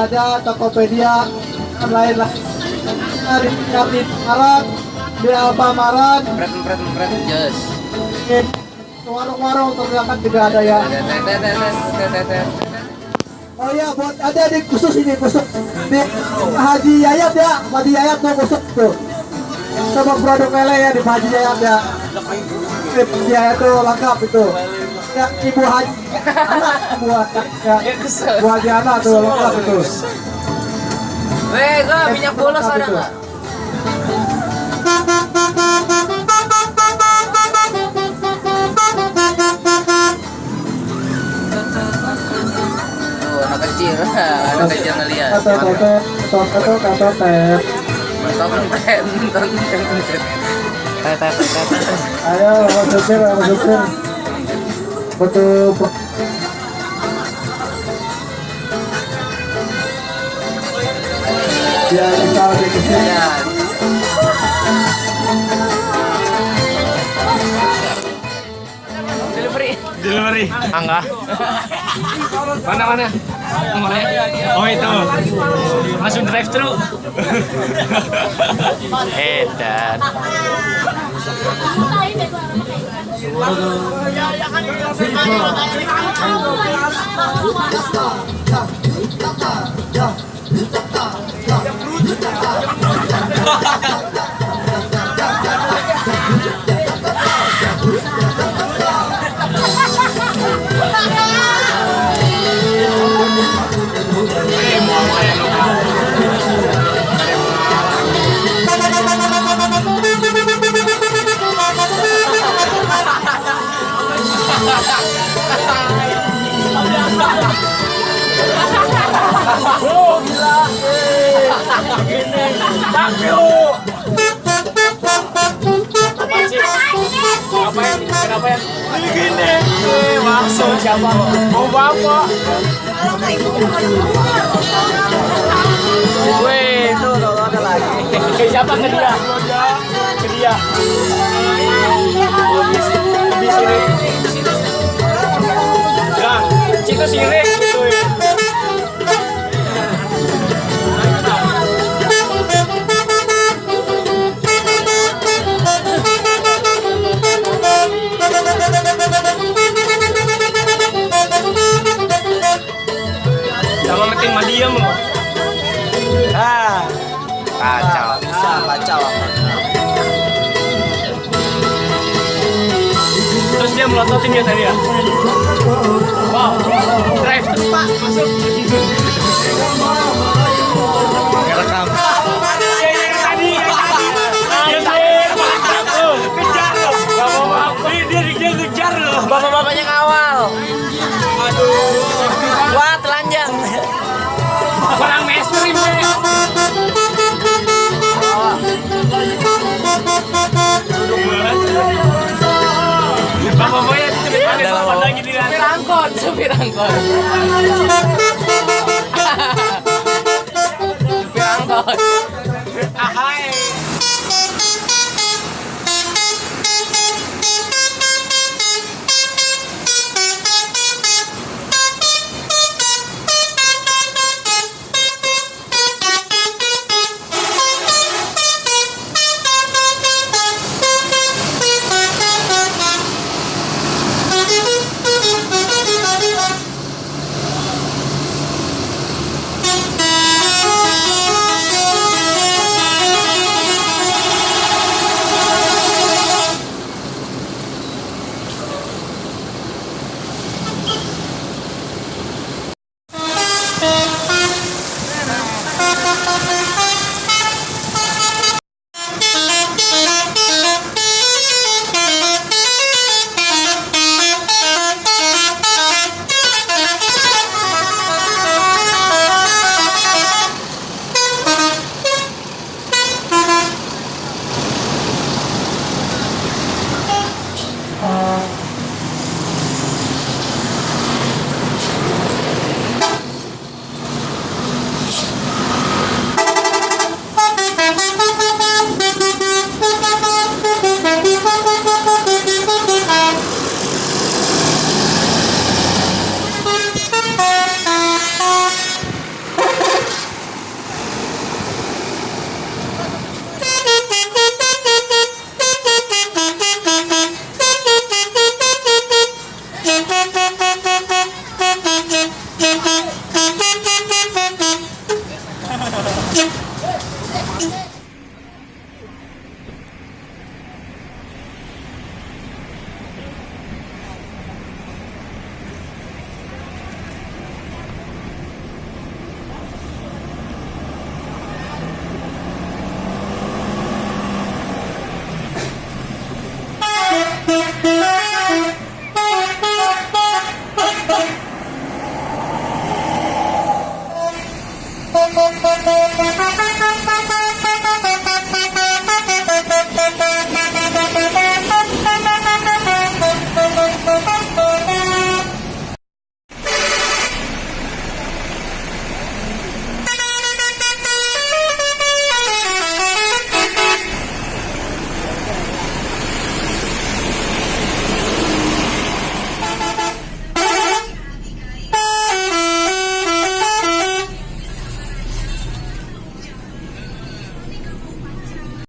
ada Tokopedia dan lain-lain. Di Maret, di Alfamaret, Just. warung-warung terdekat juga ada ya. Oh ya, buat ada di khusus ini khusus di Haji Yayat ya, Haji Yayat tuh khusus tuh. Sama produk lele ya di Haji Yayat ya. Haji Yayat tuh lengkap itu. Ya, Ibu Haji, anak Ibu Haji, ya. Ibu Haji anak tuh lengkap itu. Weh, minyak bolos ada nggak? Anak kecil ngeliat. Kata teh. Ayo, masuk sir. Betul. Ya, kita di sini. Delivery. Angga. Mana? Oh itu. Langsung drive thru. Edan. Oh gila, gini, takyo. Kenapa ya? Gini, maksud siapa? Mau bapak? Weh, itu ada lagi. Ke siapa ke dia? Ke dia. Di sini. Nah, itu sirik gitu ya. Sama meeting madiam loh. Kacau. Terus dia melototin dia tadi ya. Wow, drive terus pak, masuk. Ngerekam. Kejar loh. Bapak-bapak dia kejar loh. Bapak-bapaknya ngawal. Aduh. Wah, telanjang. Kurang mainstream nih. Bapak-bapaknya itu cepat lagi di Supir angkot.